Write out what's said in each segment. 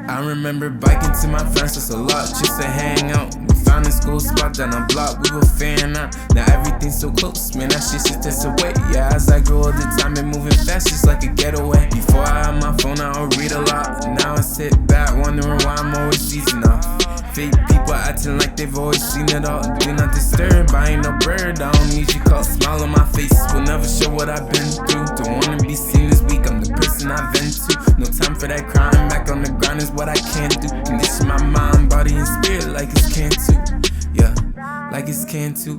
I remember biking to my friends just a lot, just to hang out. We found a school spot down the block, we were fan out. Now everything's so close, man, that shit just takes away. Yeah, as I grow older, time been moving fast, just like a getaway. Before I had my phone, I would read a lot. Now I sit back, wondering why I'm always seizing off. Fake people acting like they've always seen it all. Do not disturb, I ain't no bird, I don't need your call. Smile on my face will never show what I've been through. Don't wanna be seen this weak, I'm the person I've been to. No time for that crying, back on the grind is what I can do. Condition my mind, body, and spirit like it's can too. Yeah, like it's can too,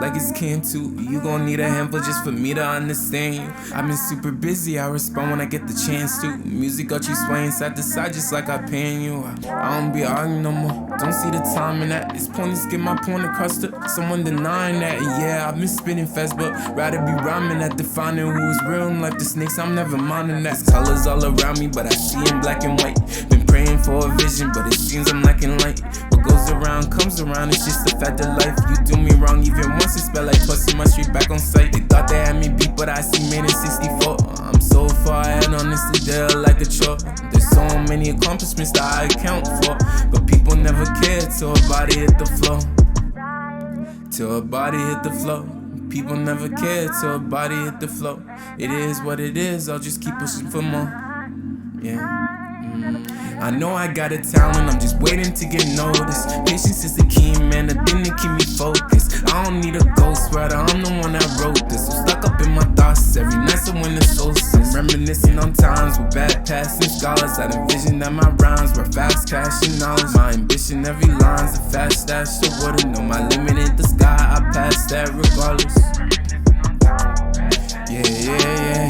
like it's can too. You gon' need a handful just for me to understand you. I've been super busy, I respond when I get the chance to. Music got you swaying side to side just like I paying you. I don't be arguing no more, don't see the time in that. It's pointless, get my point across to someone denying that. Yeah, I've been spitting fast, but rather be rhyming at defining who is real in life. The snakes, I'm never minding that. There's colors all around me, but I see in black and white. Been praying for a vision, but it seems I'm lacking light. What goes around comes around, it's just a fact of life. You do me wrong even once, it's spelled like twice in my street back on sight. They thought they had me beat, but I see made in 64. I'm so far ahead, honestly, they're like a chore. There's so many accomplishments that I account for, but people never cared till her body hit the floor. Till her body hit the floor. People never cared till her body hit the floor. It is what it is, I'll just keep pushing for more. Yeah. I know I got a talent, I'm just waiting to get noticed. Patience is the key, man, the thing that keep me focused. I don't need a ghostwriter, I'm the one that wrote this. I'm stuck up in my thoughts every night, so when the solstice. Reminiscing on times with bad passing scholars. I'd envision that my rhymes were fast cash and knowledge. My ambition, every line's a fast dash, so wouldn't know my limit in the sky. I pass that regardless. Yeah, yeah, yeah.